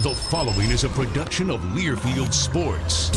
The following is a production of Learfield Sports.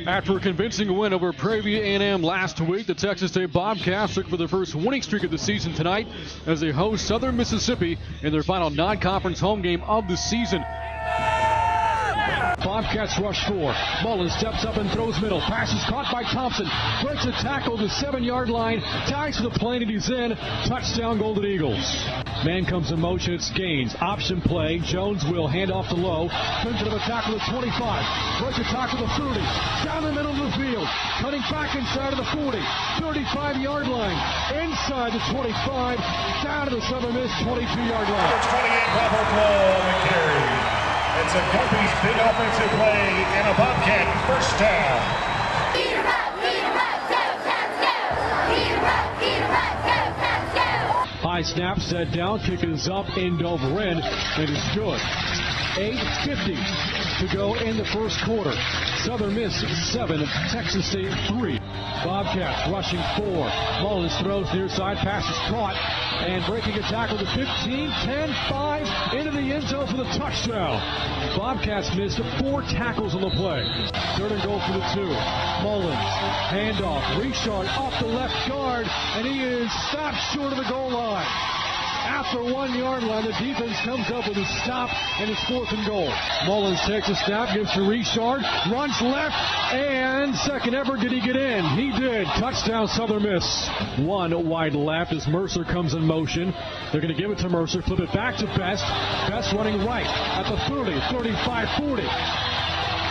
After a convincing win over Prairie View A&M last week, the Texas State Bobcats look for their first winning streak of the season tonight as they host Southern Mississippi in their final non-conference home game of the season. Bobcats rush four. Mullins steps up and throws middle. Pass is caught by Thompson. Breaks a tackle to the 7-yard line. Ties to the plane and he's in. Touchdown Golden Eagles. Man comes in motion. It's Gaines. Option play. Jones will hand off to Lowe. Turns it of a tackle to 25. Breaks a tackle to 30. Down the middle of the field. Cutting back inside of the 40. 35-yard line. Inside the 25. Down to the Southern Miss 22-yard line. Number 28, Robert Lowe, and carry. It's a Guppy's big offensive play and a Bobcat first down. Beat 'em up, go, Cats, go! Beat 'em up, go, Cats, go! High snap, set down, kick is up, end over end, and it's good. 8:50 to go in the first quarter. Southern Miss 7, Texas State 3. Bobcats rushing 4. Mullins throws near side, pass is caught, and breaking a tackle to 15, 10, 5, into the end zone for the touchdown. Bobcats missed 4 tackles on the play. Third and goal for the 2. Mullins, handoff, Richard off the left guard, and he is stopped short of the goal line. After 1 yard line, the defense comes up with a stop, and it's 4th and goal. Mullins takes a snap, gives to Richard, runs left, and second effort, did he get in? He did. Touchdown, Southern Miss. One wide left as Mercer comes in motion. They're going to give it to Mercer, flip it back to Best. Best running right at the 30, 35, 40.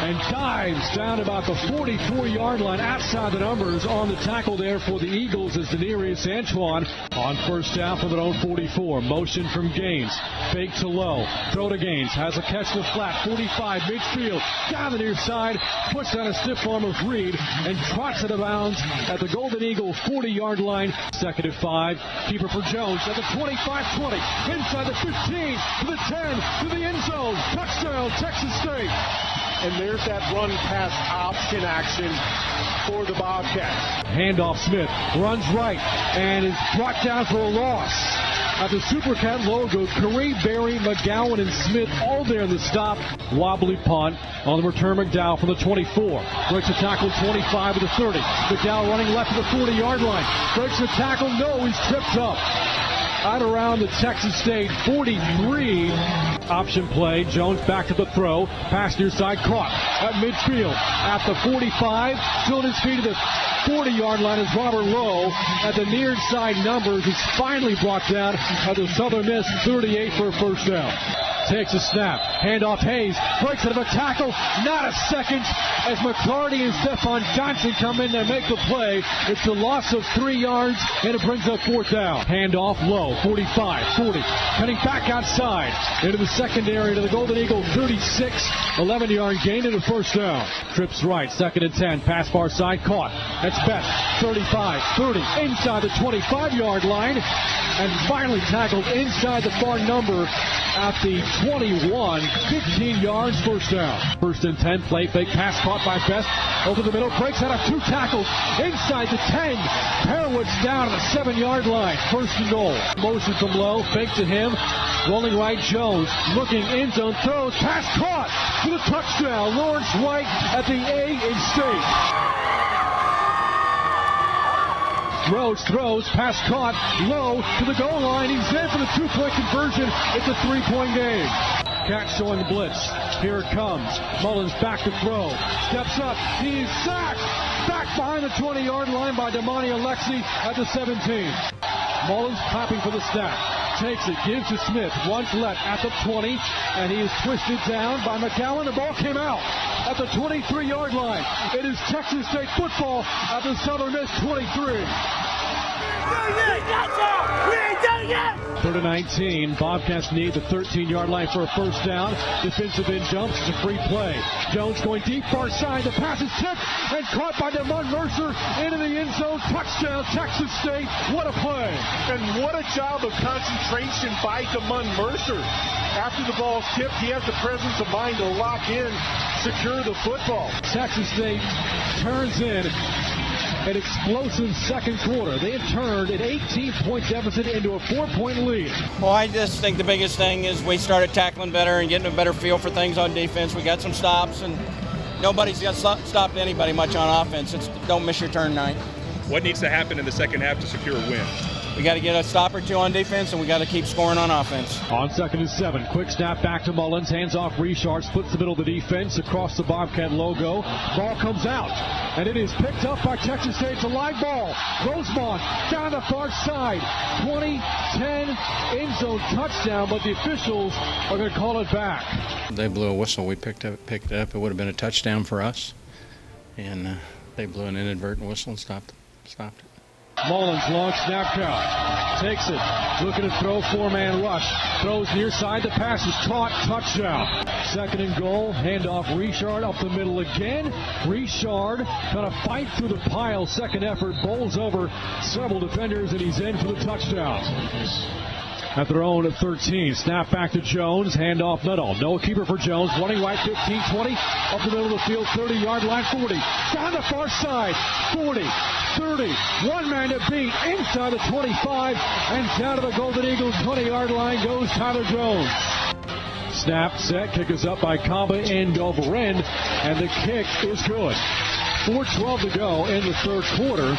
And dives down about the 44-yard line outside the numbers on the tackle there for the Eagles is Denarius Antoine on first down for their own 44. Motion from Gaines. Fake to Lowe. Throw to Gaines. Has a catch to the flat. 45 midfield. Down the near side. Puts down a stiff arm of Reed and trots it out of bounds at the Golden Eagle 40-yard line. Second and 5. Keeper for Jones at the 25-20. Inside the 15 to the 10 to the end zone. Touchdown Texas State. And there's that run-pass option action for the Bobcats. Handoff Smith runs right and is brought down for a loss. At the Supercat logo, Curry, Berry, McGowan, and Smith all there in the stop. Wobbly punt on the return. McDowell from the 24. Breaks a tackle 25 to the 30. McDowell running left to the 40-yard line. Breaks the tackle. No, he's tripped up. Out around the Texas State 43. Option play. Jones back to the throw. Pass near side caught at midfield. At the 45. Still at his feet to the 40-yard line is Robert Lowe. At the near side numbers, it's finally brought down at the Southern Miss 38 for a first down. Takes a snap. Handoff Hayes. Breaks it of a tackle. Not a second as McCarty and Stephon Johnson come in to make the play. It's a loss of 3 yards, and it brings up 4th down. Handoff Lowe. 45, 40. Cutting back outside into the secondary to the Golden Eagle 36. 11-yard gain and a first down. Trips right. 2nd and 10. Pass far side. Caught. That's Best. 35, 30. Inside the 25-yard line. And finally tackled inside the far number at the 21, 15 yards, first down. 1st and 10, play fake, pass caught by Best. Over the middle, breaks out of 2 tackles. Inside the 10, Perowitz down to the 7-yard line. 1st and goal. Motion from Lowe, fake to him. Rolling right, Jones. Looking, end zone, throws, pass caught for the touchdown. Lawrence White at the A-State. Throws, pass caught, Low to the goal line. He's in for the 2-point conversion. It's a 3-point game. Cats showing the blitz. Here it comes. Mullins back to throw. Steps up. He's sacked. Back behind the 20-yard line by Damani Alexi at the 17. Mullins popping for the snap. Takes it, gives to Smith. Runs left at the 20, and he is twisted down by McGowan. The ball came out at the 23-yard line. It is Texas State football at the Southern Miss 23. Third and 19. Bobcats need the 13-yard line for a first down. Defensive end jumps. It's a free play. Jones going deep far side. The pass is tipped and caught by DeMund Mercer into the end zone. Touchdown, Texas State. What a play. And what a job of concentration by DeMund Mercer. After the ball's tipped, he has the presence of mind to lock in, secure the football. Texas State turns in an explosive second quarter. They have turned an 18-point deficit into a 4-point lead. Well, I just think the biggest thing is we started tackling better and getting a better feel for things on defense. We got some stops, and nobody's got stopped anybody much on offense. It's don't miss your turn night. What needs to happen in the second half to secure a win? We got to get a stop or two on defense, and we got to keep scoring on offense. On 2nd and 7, quick snap back to Mullins, hands off Richard, splits the middle of the defense across the Bobcat logo. Ball comes out, and it is picked up by Texas State. It's a live ball. Rosemont down the far side. 20-10 end zone touchdown, but the officials are going to call it back. They blew a whistle. We picked it up. It would have been a touchdown for us, and they blew an inadvertent whistle and stopped it. Mullins, long snap count. Takes it. Looking to throw, four-man rush. Throws near side. The pass is caught. Touchdown. 2nd and goal. Handoff Richard up the middle again. Richard trying to fight through the pile. Second effort. Bowls over several defenders, and he's in for the touchdown. At their own at 13. Snap back to Jones. Handoff Nuttall. No keeper for Jones. Running right 15, 20. Up the middle of the field. 30-yard line. 40. Down the far side. 40. 30. One man to beat. Inside the 25. And down to the Golden Eagles 20-yard line goes Tyler Jones. Snap, set. Kick is up by Kamba end over end. And the kick is good. 4:12 to go in the third quarter.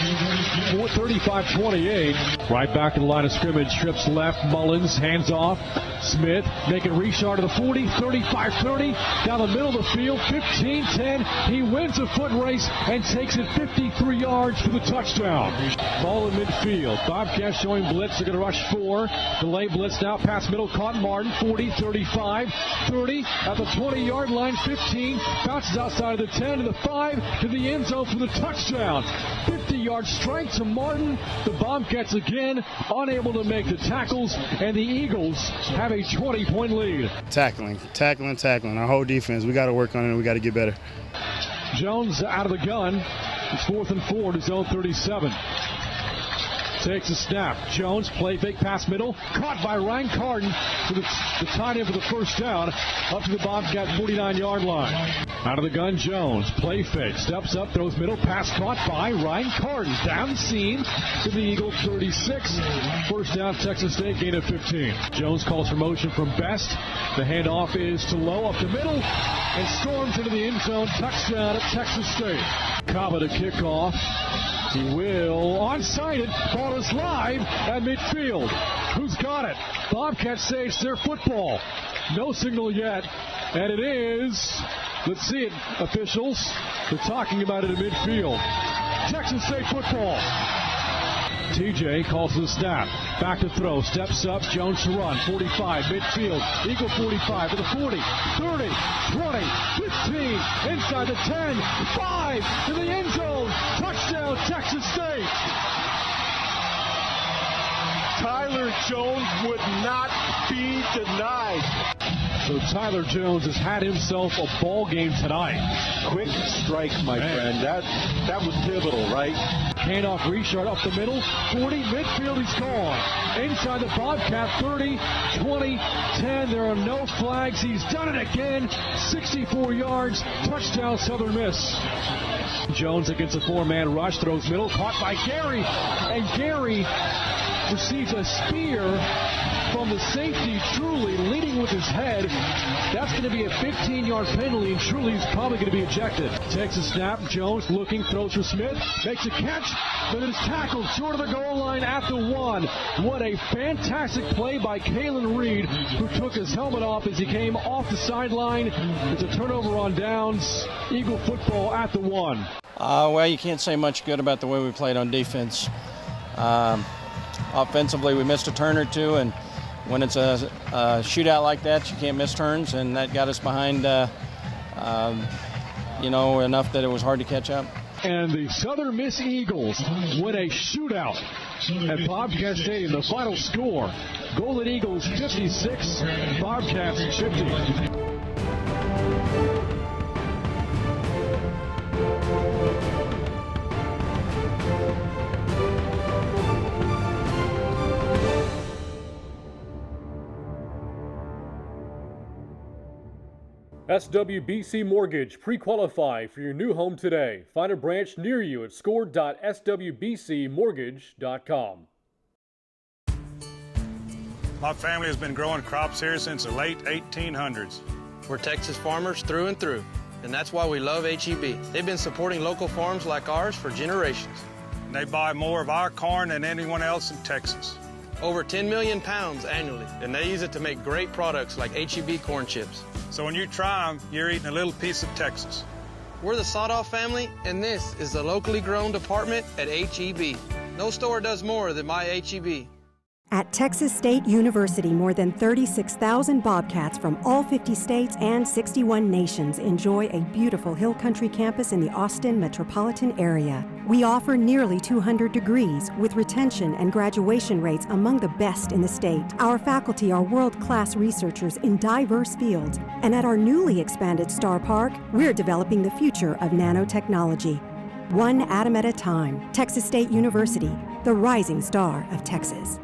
4:35-28. Right back in the line of scrimmage. Trips left. Mullins hands off. Smith making Richard to the 40. 35-30. Down the middle of the field. 15-10. He wins a foot race and takes it 53 yards for the touchdown. Ball in midfield. Bobcats showing blitz. They're going to rush 4. Delay blitz now. Pass middle. Caught Martin. 40, 35, 30. At the 20-yard line. 15. Bounces outside of the 10 to the 5 to the end zone for the touchdown. 50-yard strike to Martin. The Bobcats again unable to make the tackles, and the Eagles have a 20-point lead. Tackling. Our whole defense, we got to work on it. We got to get better. Jones out of the gun. It's 4th and 4 to zone 37. Takes a snap. Jones, play fake pass middle. Caught by Ryan Carden for the tight end for the first down. Up to the Bobcat 49-yard line. Out of the gun, Jones. Play fake. Steps up, throws middle. Pass caught by Ryan Carden. Down the seam to the Eagles 36. First down, Texas State, gain of 15. Jones calls for motion from Best. The handoff is to Lowe up the middle and storms into the end zone. Touchdown at Texas State. Kaba to kick off. He will onside it. Ball is live at midfield. Who's got it? Bobcats say it's their football. No signal yet. And it is, let's see it, officials. They're talking about it at midfield. Texas State football. TJ calls the snap. Back to throw. Steps up. Jones to run. 45. Midfield. Eagle 45 to the 40. 30. 20. 15. Inside the 10. 5 to the end zone. Touchdown, Texas State. Tyler Jones would not be denied. So Tyler Jones has had himself a ball game tonight. Quick strike, my friend. That was pivotal, right? Handoff Richard up the middle. 40, midfield, he's gone. Inside the Bobcat, 30, 20, 10. There are no flags. He's done it again. 64 yards. Touchdown, Southern Miss. Jones against a four-man rush. Throws middle. Caught by Gary. And Gary receives a spear from the safety, Truly, leading with his head. That's going to be a 15-yard penalty, and Truly is probably going to be ejected. Takes a snap. Jones looking, throws for Smith. Makes a catch, but it is tackled short of the goal line at the 1. What a fantastic play by Kalen Reed, who took his helmet off as he came off the sideline. It's a turnover on downs. Eagle football at the 1. Well, you can't say much good about the way we played on defense. Offensively, we missed a turn or two, and when it's a shootout like that, you can't miss turns, and that got us behind, enough that it was hard to catch up. And the Southern Miss Eagles win a shootout at Bobcat Stadium. The final score, Golden Eagles 56, Bobcats 50. SWBC Mortgage. Pre-qualify for your new home today. Find a branch near you at score.swbcmortgage.com. My family has been growing crops here since the late 1800s. We're Texas farmers through and through, and that's why we love HEB. They've been supporting local farms like ours for generations. They buy more of our corn than anyone else in Texas. Over 10 million pounds annually, and they use it to make great products like HEB corn chips. So when you try them, you're eating a little piece of Texas. We're the Sawdoff family, and this is the locally grown department at HEB. No store does more than my HEB. At Texas State University, more than 36,000 Bobcats from all 50 states and 61 nations enjoy a beautiful hill country campus in the Austin metropolitan area. We offer nearly 200 degrees with retention and graduation rates among the best in the state. Our faculty are world-class researchers in diverse fields. And at our newly expanded Star Park, we're developing the future of nanotechnology. One atom at a time. Texas State University, the rising star of Texas.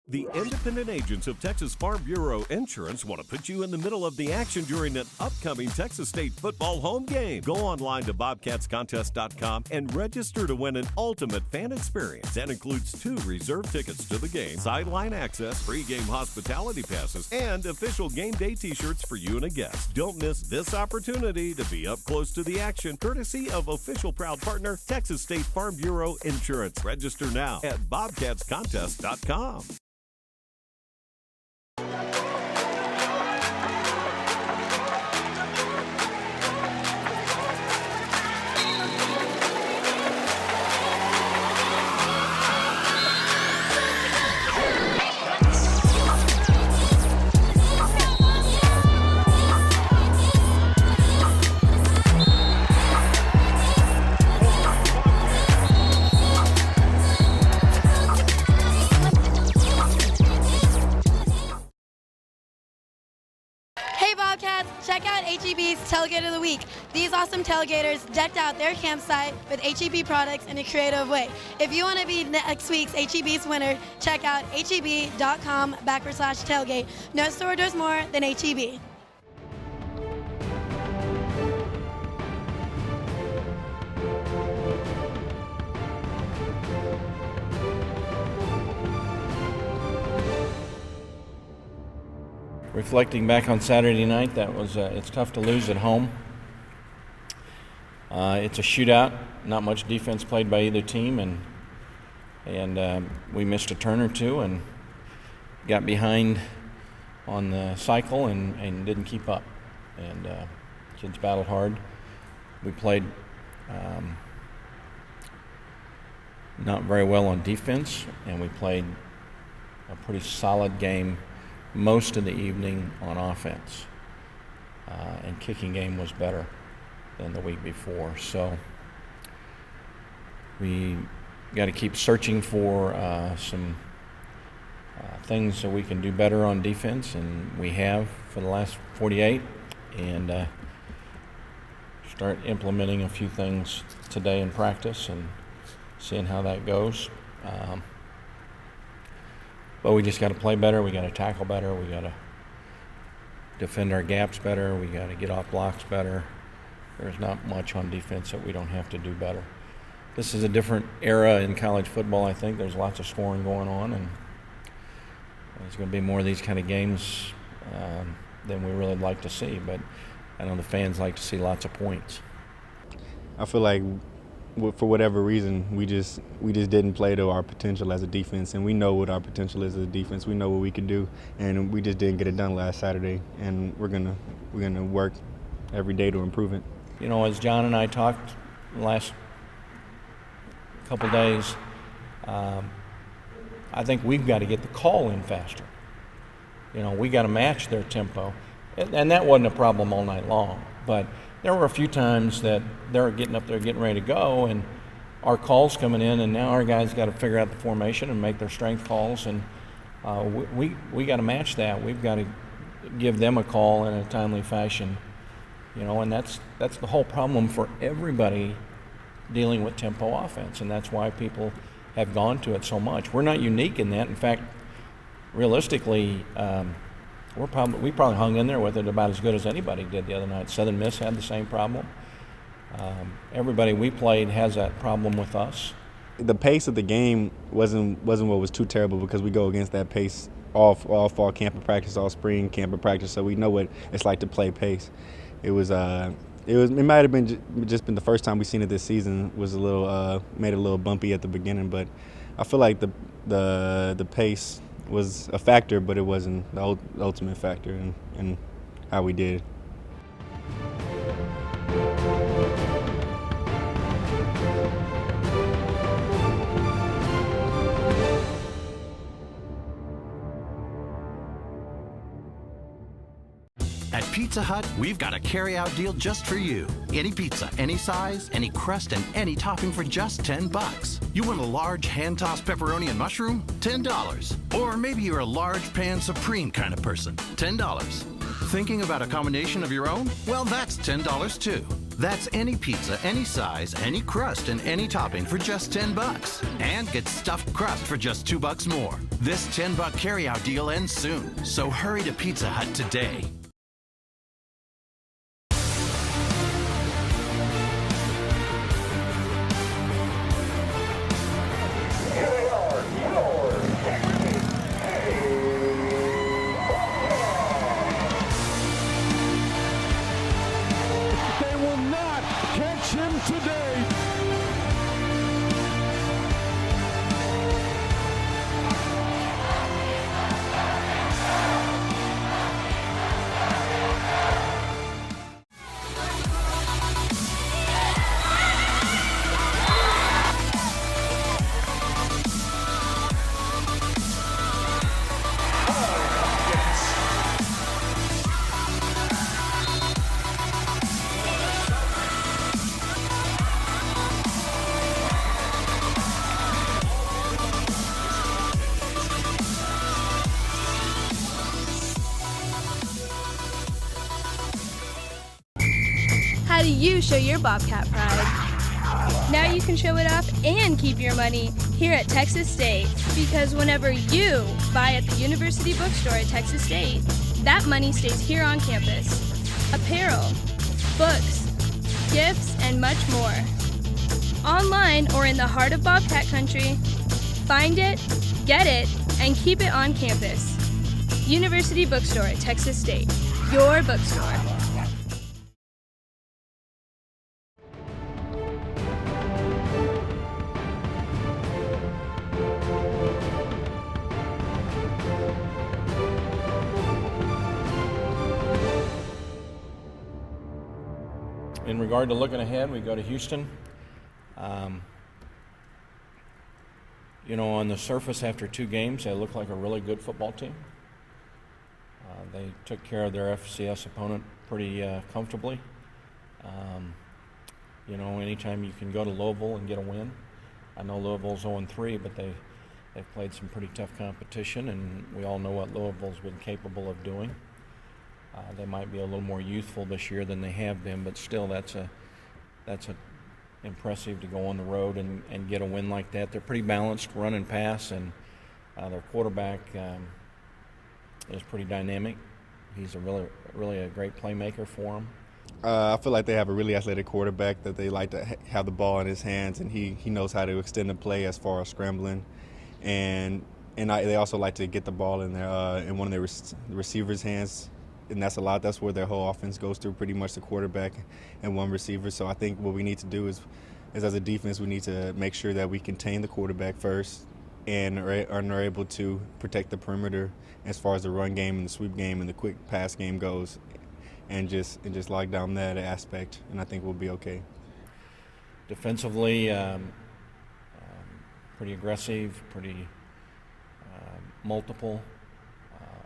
The independent agents of Texas Farm Bureau Insurance want to put you in the middle of the action during an upcoming Texas State football home game. Go online to bobcatscontest.com and register to win an ultimate fan experience. That includes 2 reserve tickets to the game, sideline access, pre-game hospitality passes, and official game day t-shirts for you and a guest. Don't miss this opportunity to be up close to the action, courtesy of official proud partner Texas State Farm Bureau Insurance. Register now at bobcatscontest.com. Check out HEB's Tailgate of the Week. These awesome tailgaters decked out their campsite with HEB products in a creative way. If you want to be next week's HEB's winner, check out heb.com/tailgate. No store does more than HEB. Reflecting back on Saturday night, that was it's tough to lose at home. It's a shootout, not much defense played by either team, and we missed a turn or two and got behind on the cycle and didn't keep up. And kids battled hard. We played not very well on defense, and we played a pretty solid game most of the evening on offense, and kicking game was better than the week before. So we got to keep searching for some things that we can do better on defense, and we have for the last 48, and start implementing a few things today in practice and seeing how that goes. But we just got to play better. We got to tackle better. We got to defend our gaps better. We got to get off blocks better. There's not much on defense that we don't have to do better. This is a different era in college football, I think. There's lots of scoring going on, and there's going to be more of these kind of games than we really like to see. But I know the fans like to see lots of points. I feel like for whatever reason, we just didn't play to our potential as a defense, and we know what our potential is as a defense. We know what we can do, and we just didn't get it done last Saturday. And we're gonna work every day to improve it. You know, as John and I talked the last couple days, I think we've got to get the call in faster. You know, we got to match their tempo, and that wasn't a problem all night long. But there were a few times that they're getting up there, getting ready to go, and our calls coming in, and now our guys got to figure out the formation and make their strength calls, and we got to match that. We've got to give them a call in a timely fashion, and that's the whole problem for everybody dealing with tempo offense, and that's why people have gone to it so much. We're not unique in that. In fact, realistically, we probably hung in there with it about as good as anybody did the other night. Southern Miss had the same problem. Everybody we played has that problem with us. The pace of the game wasn't what was too terrible, because we go against that pace all fall camp and practice, all spring camp and practice, so we know what it's like to play pace. It might have been just been the first time we've seen it this season, was made it a little bumpy at the beginning, but I feel like the pace was a factor, but it wasn't the ultimate factor in how we did. At Pizza Hut, we've got a carry-out deal just for you. Any pizza, any size, any crust, and any topping for just $10. You want a large hand-tossed pepperoni and mushroom? $10. Or maybe you're a large pan supreme kind of person. $10. Thinking about a combination of your own? Well, that's $10 too. That's any pizza, any size, any crust, and any topping for just $10. And get stuffed crust for just $2 more. This $10 carry-out deal ends soon, so hurry to Pizza Hut today. How do you show your Bobcat pride? Now you can show it off and keep your money here at Texas State, because whenever you buy at the University Bookstore at Texas State, that money stays here on campus. Apparel, books, gifts, and much more. Online or in the heart of Bobcat country, find it, get it, and keep it on campus. University Bookstore at Texas State, your bookstore. In regard to looking ahead, we go to Houston. On the surface, after 2 games, they look like a really good football team. They took care of their FCS opponent pretty comfortably. Anytime you can go to Louisville and get a win. I know Louisville's 0-3, but they've played some pretty tough competition, and we all know what Louisville's been capable of doing. They might be a little more youthful this year than they have been, but still, that's impressive to go on the road and get a win like that. They're pretty balanced, run and pass, and their quarterback is pretty dynamic. He's really a great playmaker for them. I feel like they have a really athletic quarterback that they like to have the ball in his hands, and he knows how to extend the play as far as scrambling, and they also like to get the ball in one of their receivers' hands. And that's a lot. That's where their whole offense goes through, pretty much the quarterback and one receiver. So I think what we need to do is as a defense, we need to make sure that we contain the quarterback first and are able to protect the perimeter as far as the run game and the sweep game and the quick pass game goes, and just lock down that aspect. And I think we'll be okay. Defensively, pretty aggressive, pretty multiple.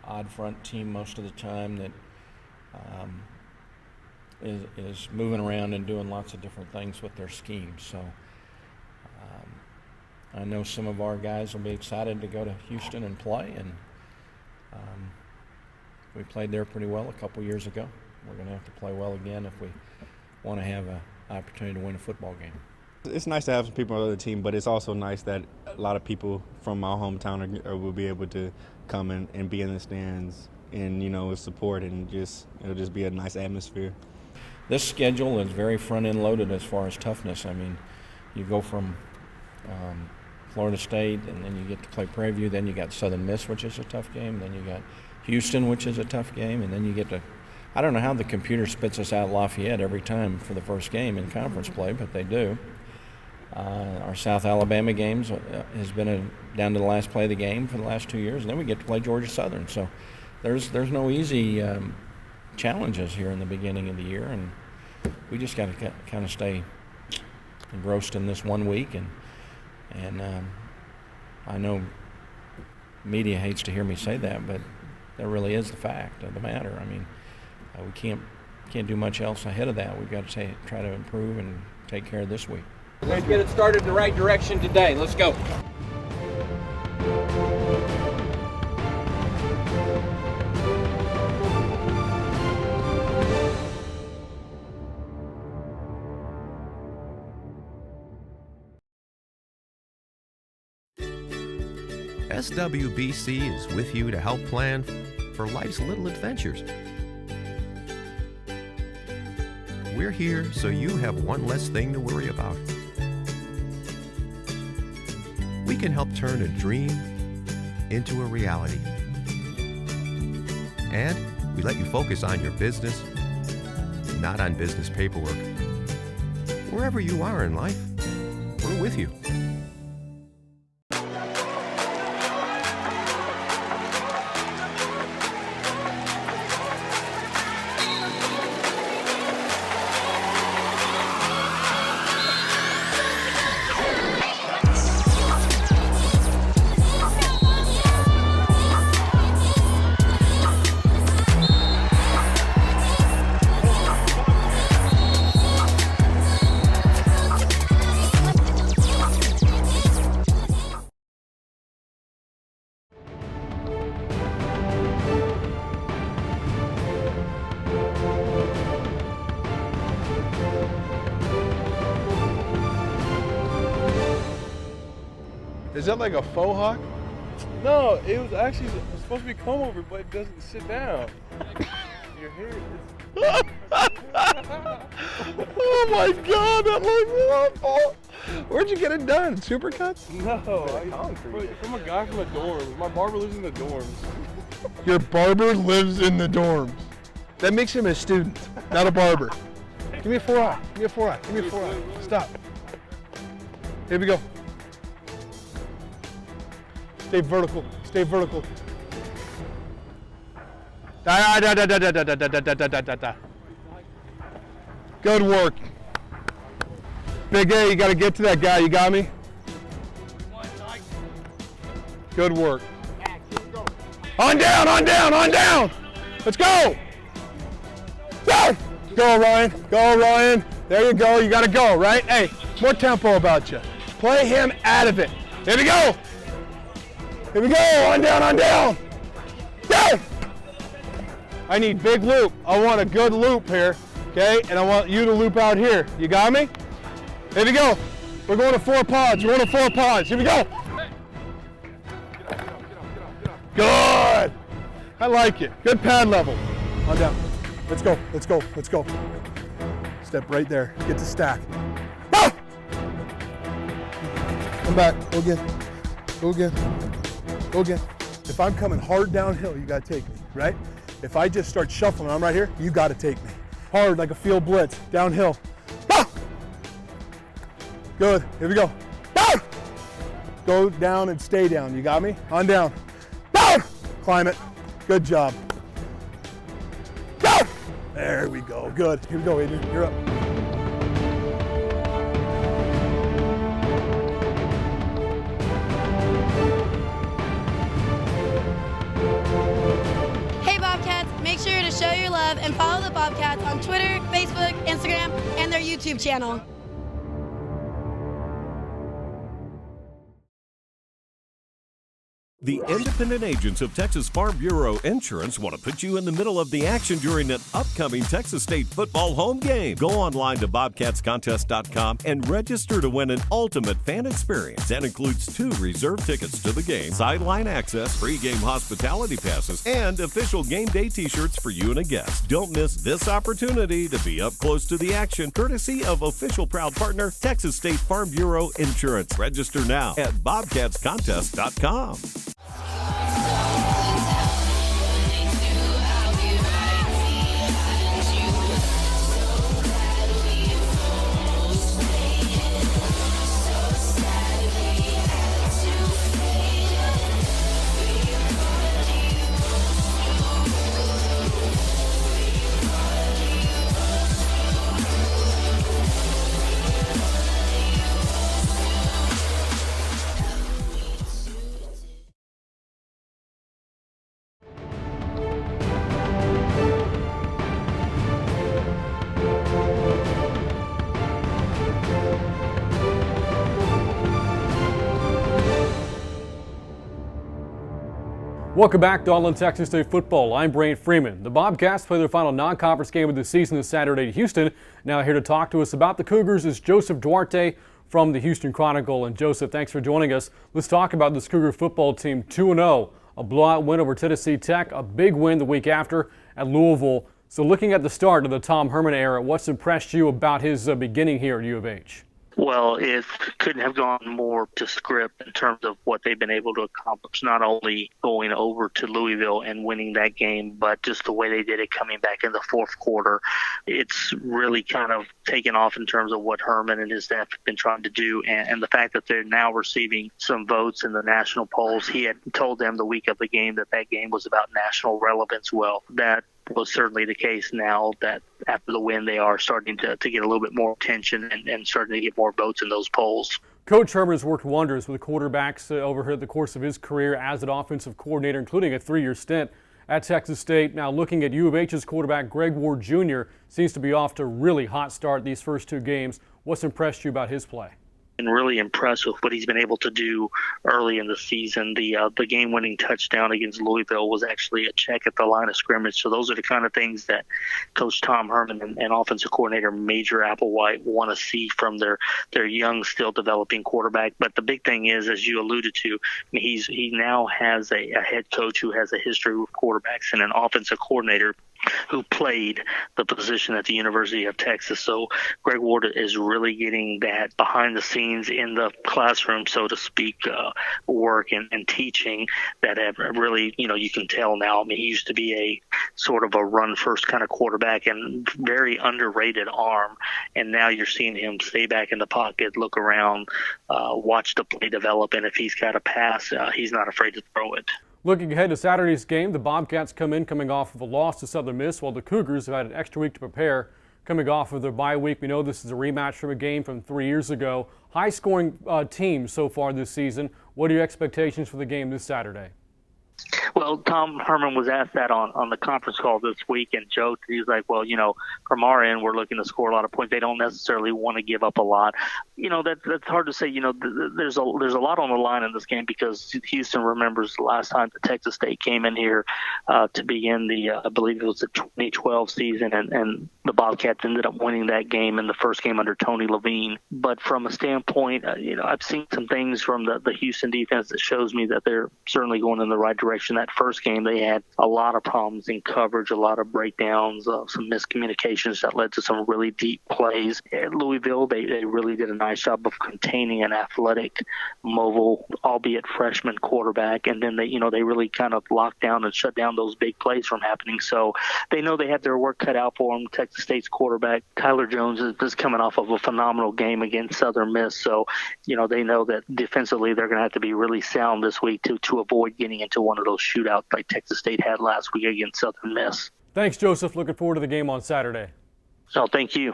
Odd front team most of the time that is moving around and doing lots of different things with their schemes. So I know some of our guys will be excited to go to Houston and play, and we played there pretty well a couple years ago. We're going to have to play well again if we want to have an opportunity to win a football game. It's nice to have some people on the team, but it's also nice that a lot of people from our hometown will be able to come and be in the stands and, you know, support, and it'll just be a nice atmosphere. This schedule is very front-end loaded as far as toughness. I mean, you go from Florida State, and then you get to play Prairie View, then you got Southern Miss, which is a tough game, then you got Houston, which is a tough game, and then you get to, I don't know how the computer spits us out Lafayette every time for the first game in conference play, but they do. Our South Alabama games has been down to the last play of the game for the last 2 years, and then we get to play Georgia Southern. So there's no easy challenges here in the beginning of the year, and we just got to kind of stay engrossed in this 1 week. And I know media hates to hear me say that, but that really is the fact of the matter. I mean, we can't do much else ahead of that. We've got to try to improve and take care of this week. Let's get it started in the right direction today. Let's go. SWBC is with you to help plan for life's little adventures. We're here so you have one less thing to worry about. We can help turn a dream into a reality. And we let you focus on your business, not on business paperwork. Wherever you are in life, we're with you. Is that like a faux hawk? No, it was actually supposed to be comb over, but it doesn't sit down. Your hair is... Oh my God, that looks awful. Where'd you get it done? Supercuts? No, from a guy from the dorms. My barber lives in the dorms. Your barber lives in the dorms. That makes him a student, not a barber. Give me a 4-eye. Give me a 4-eye. Give me a 4-eye. Stop. Here we go. Stay vertical. Stay vertical. Da da da da da da da da da da da da. Good work. Big A, you got to get to that guy. You got me? Good work. On down, on down, on down. Let's go. Go. Go, Ryan. Go, Ryan. There you go. You got to go, right? Hey, more tempo about you. Play him out of it. Here we go. Here we go. On down, on down. Go. I need big loop. I want a good loop here, okay? And I want you to loop out here. You got me? Here we go. We're going to 4 pods. We're going to 4 pods. Here we go. Good. I like it. Good pad level. On down. Let's go. Let's go. Let's go. Step right there. Get to stack. Ah! Come back. Go again. Go again. Go again. If I'm coming hard downhill, you got to take me, right? If I just start shuffling, I'm right here, you got to take me. Hard like a field blitz. Downhill. Ah! Good. Here we go. Ah! Go down and stay down. You got me? On down. Down! Climb it. Good job. Go! There we go. Good. Here we go, Adrian. You're up. Hey Bobcats, make sure to show your love and follow the Bobcats on Twitter, Facebook, Instagram, and their YouTube channel. The independent agents of Texas Farm Bureau Insurance want to put you in the middle of the action during an upcoming Texas State football home game. Go online to bobcatscontest.com and register to win an ultimate fan experience. That includes 2 reserve tickets to the game, sideline access, pregame hospitality passes, and official game day t-shirts for you and a guest. Don't miss this opportunity to be up close to the action, courtesy of official proud partner Texas State Farm Bureau Insurance. Register now at bobcatscontest.com. Welcome back to All in Texas State Football. I'm Brant Freeman. The Bobcats play their final non-conference game of the season this Saturday at Houston. Now here to talk to us about the Cougars is Joseph Duarte from the Houston Chronicle. And Joseph, thanks for joining us. Let's talk about this Cougar football team, 2-0, a blowout win over Tennessee Tech, a big win the week after at Louisville. So looking at the start of the Tom Herman era, what's impressed you about his beginning here at U of H? Well, it couldn't have gone more to script in terms of what they've been able to accomplish, not only going over to Louisville and winning that game, but just the way they did it coming back in the fourth quarter. It's really kind of taken off in terms of what Herman and his staff have been trying to do, and the fact that they're now receiving some votes in the national polls. He had told them the week of the game that game was about national relevance. Well, that was certainly the case now that after the win they are starting to get a little bit more attention and starting to get more votes in those polls. Coach Herman's worked wonders with quarterbacks over the course of his career as an offensive coordinator, including a 3-year stint at Texas State. Now looking at U of H's quarterback Greg Ward Jr. seems to be off to a really hot start these first 2 games. What's impressed you about his play? And really impressed with what he's been able to do early in the season. The game-winning touchdown against Louisville was actually a check at the line of scrimmage. So those are the kind of things that Coach Tom Herman and offensive coordinator Major Applewhite want to see from their young, still developing quarterback. But the big thing is, as you alluded to, he now has a head coach who has a history with quarterbacks and an offensive coordinator who played the position at the University of Texas. So Greg Ward is really getting that behind the scenes in the classroom, so to speak, work and teaching that have really, you can tell now. I mean, he used to be a sort of a run first kind of quarterback and very underrated arm. And now you're seeing him stay back in the pocket, look around, watch the play develop. And if he's got a pass, he's not afraid to throw it. Looking ahead to Saturday's game, the Bobcats coming off of a loss to Southern Miss, while the Cougars have had an extra week to prepare coming off of their bye week. We know this is a rematch from a game from 3 years ago. High-scoring team so far this season. What are your expectations for the game this Saturday? Well, Tom Herman was asked that on the conference call this week and joked. He was like, well, from our end, we're looking to score a lot of points. They don't necessarily want to give up a lot. That's hard to say. There's a lot on the line in this game because Houston remembers the last time that Texas State came in here to begin I believe it was the 2012 season, and the Bobcats ended up winning that game in the first game under Tony Levine. But from a standpoint, I've seen some things from the Houston defense that shows me that they're certainly going in the right direction. That first game, they had a lot of problems in coverage, a lot of breakdowns, some miscommunications that led to some really deep plays. At Louisville, they really did a nice job of containing an athletic, mobile, albeit freshman quarterback, and then they really kind of locked down and shut down those big plays from happening. So they know they have their work cut out for them. Texas State's quarterback, Tyler Jones, is coming off of a phenomenal game against Southern Miss. So, they know that defensively they're going to have to be really sound this week to avoid getting into one of those shootouts like Texas State had last week against Southern Miss. Thanks, Joseph. Looking forward to the game on Saturday. So, thank you.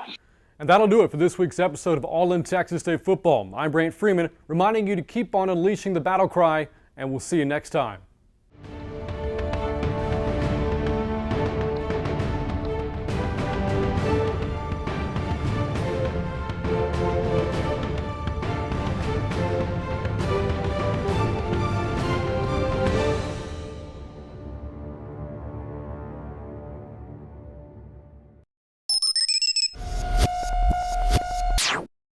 And that'll do it for this week's episode of All in Texas State Football. I'm Brant Freeman, reminding you to keep on unleashing the battle cry, and we'll see you next time.